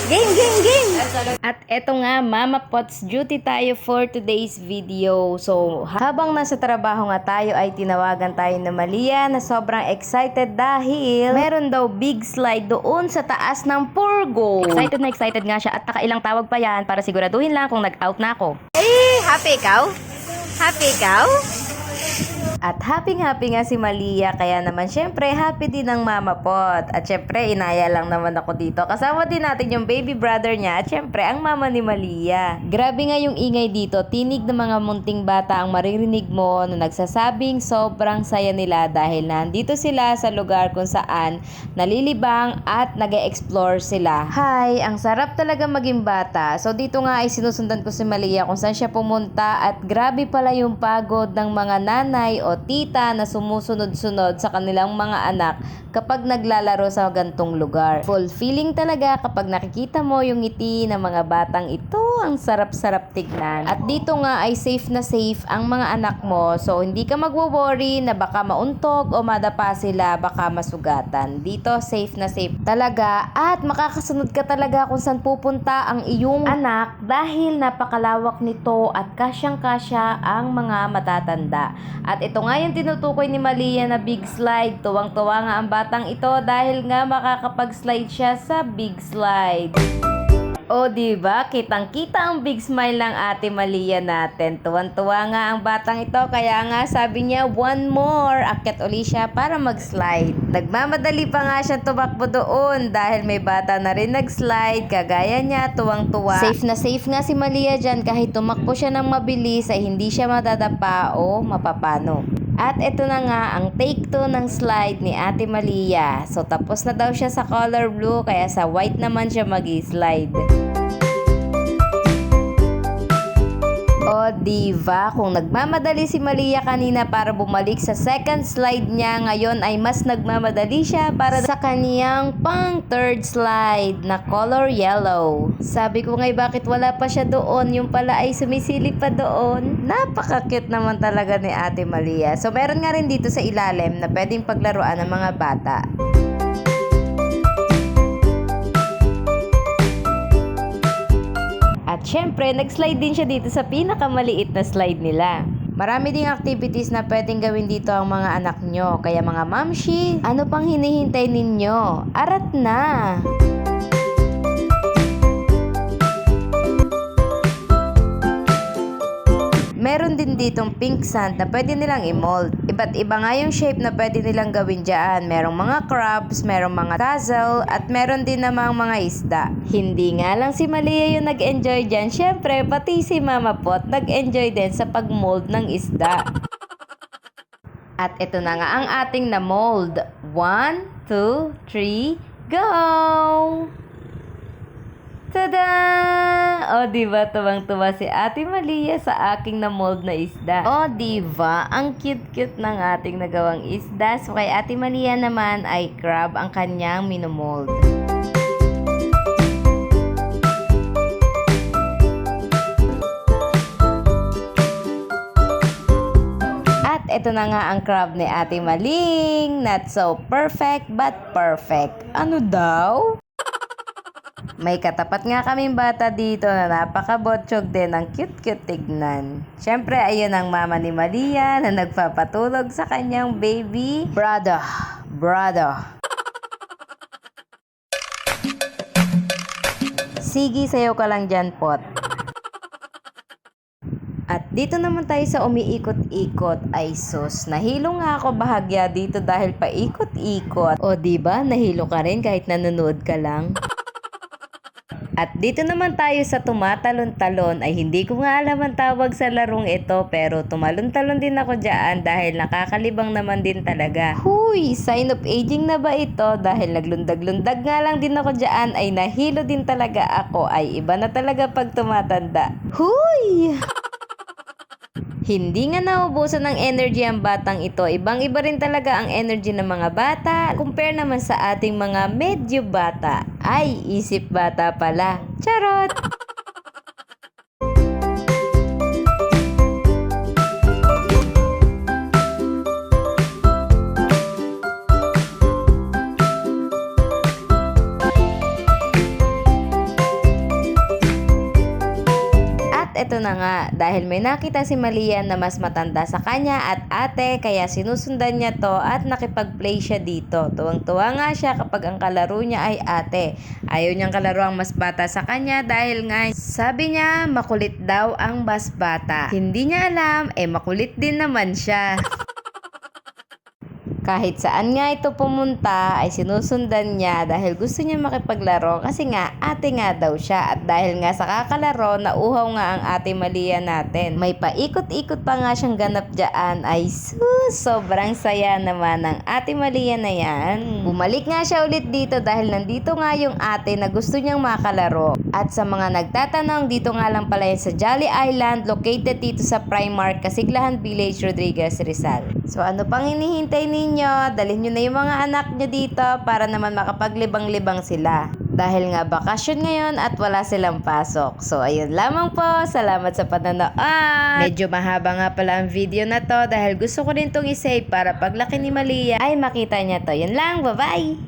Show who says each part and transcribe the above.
Speaker 1: Game, game, game! At eto nga, Mama Pots duty tayo for today's video. So, habang nasa trabaho nga tayo ay tinawagan tayo ni Malia na sobrang excited dahil meron daw big slide doon sa taas ng Purgo. Excited nga siya at nakailang tawag pa yan para siguraduhin lang kung nag-out na ako.
Speaker 2: Eh, happy ikaw? Happy ikaw?
Speaker 1: At happy nga si Malia, kaya naman syempre happy din ang Mama Pot. At syempre inaya lang naman ako dito. Kasama din natin yung baby brother niya at syempre ang mama ni Malia. Grabe nga yung ingay dito, tinig ng mga munting bata ang maririnig mo na nagsasabing sobrang saya nila dahil nandito sila sa lugar kung saan nalilibang at nag-e-explore sila. Hi, ang sarap talaga maging bata. So dito nga ay sinusundan ko si Malia kung saan siya pumunta at grabe pala yung pagod ng mga nanay o tita na sumusunod-sunod sa kanilang mga anak kapag naglalaro sa gantong lugar. Fulfilling talaga kapag nakikita mo yung ngiti ng mga batang ito, ang sarap-sarap tignan. At dito nga ay safe na safe ang mga anak mo, so hindi ka magwo-worry na baka mauntog o madapa sila, baka masugatan. Dito safe na safe talaga at makakasunod ka talaga kung saan pupunta ang iyong anak dahil napakalawak nito at kasyang-kasya ang mga matatanda. At ito nga yung tinutukoy ni Malia na big slide. Tuwang-tuwa nga ang batang ito dahil nga makakapag-slide siya sa big slide. O diba, kitang-kita ang big smile ng ate Malia natin. Tuwan-tuwa nga ang batang ito, kaya nga sabi niya, one more. Akyat uli siya para mag-slide. Nagmamadali pa nga siya tumakbo doon dahil may bata na rin nag-slide. Kagaya niya, tuwang-tuwa. Safe na safe nga si Malia dyan kahit tumakbo siya ng mabilis ay hindi siya madadapa o mapapano. At ito na nga ang take 2 ng slide ni Ate Malia. So tapos na daw siya sa color blue kaya sa white naman siya mag-slide. O diba, kung nagmamadali si Malia kanina para bumalik sa second slide niya, ngayon ay mas nagmamadali siya para sa kaniyang pang third slide na color yellow. Sabi ko ngay bakit wala pa siya doon, yung pala ay sumisilip pa doon. Napaka-cute naman talaga ni Ate Malia. So meron nga rin dito sa ilalim na pwedeng paglaruan ng mga bata. At syempre, nag-slide din siya dito sa pinakamaliit na slide nila. Marami ding activities na pwedeng gawin dito ang mga anak nyo. Kaya mga mamshi, ano pang hinihintay ninyo? Arat na! Meron din ditong pink sand na pwede nilang i-mold. Iba't iba nga yung shape na pwede nilang gawin dyan. Merong mga crabs, merong mga tassel, at meron din namang mga isda. Hindi nga lang si Malia yung nag-enjoy dyan. Syempre, pati si Mama Pot nag-enjoy din sa pag-mold ng isda. At ito na nga ang ating na-mold. 1, 2, 3, go! Tada! O diba, tuwang-tuwa si Ate Malia sa aking na-mold na isda. O diba, ang cute-cute ng ating nagawang isda. So kay Ate Malia naman ay crab ang kanyang minomold. At ito na nga ang crab ni Ate Maling. Not so perfect but perfect. Ano daw? May katapat nga kaming bata dito na napakabotsyog din, ang cute-cute tignan. Syempre, ayun ang mama ni Malia na nagpapatulog sa kanyang baby brother. Sige, sayo ka lang dyan, Pot. At dito naman tayo sa umiikot-ikot. Ay sus, nahilo nga ako bahagya dito dahil paikot-ikot. O diba, nahilo ka rin kahit nanonood ka lang? At dito naman tayo sa tumatalon-talon. Ay hindi ko nga alam ang tawag sa larong ito, pero tumalon-talon din ako dyan dahil nakakalibang naman din talaga. Huy, sign of aging na ba ito? Dahil naglundag-lundag nga lang din ako dyan ay nahilo din talaga ako. Ay iba na talaga pag tumatanda. Huy! Hindi nga naubusan ng energy ang batang ito. Ibang-iba rin talaga ang energy ng mga bata. Compare naman sa ating mga medyo bata. Ay, isip bata pala. Charot! At eto na nga, dahil may nakita si Malia na mas matanda sa kanya at ate, kaya sinusundan niya to at nakipag-play siya dito. Tuwang-tuwa nga siya kapag ang kalaro niya ay ate. Ayaw niyang kalaro ang mas bata sa kanya dahil nga sabi niya makulit daw ang mas bata. Hindi niya alam, makulit din naman siya. Kahit saan nga ito pumunta ay sinusundan niya dahil gusto niya makipaglaro kasi nga ate nga daw siya at dahil nga sa kakalaro nauhaw nga ang ate Malia natin. May paikot-ikot pa nga siyang ganap dyan ay sobrang saya naman ng ate Malia na yan. Bumalik nga siya ulit dito dahil nandito nga yung ate na gusto niyang makalaro. At sa mga nagtatanong, dito nga lang pala yan sa Jolly Island located dito sa Primark, Kasiglahan Village, Rodriguez, Rizal. So ano pang hinihintay ninyo? Dalhin nyo na yung mga anak nyo dito para naman makapaglibang-libang sila. Dahil nga bakasyon ngayon at wala silang pasok. So ayun lamang po. Salamat sa panonood. Medyo mahaba nga pala ang video na to dahil gusto ko rin itong isave para paglaki ni Malia ay makita niya to. Yun lang. Bye-bye!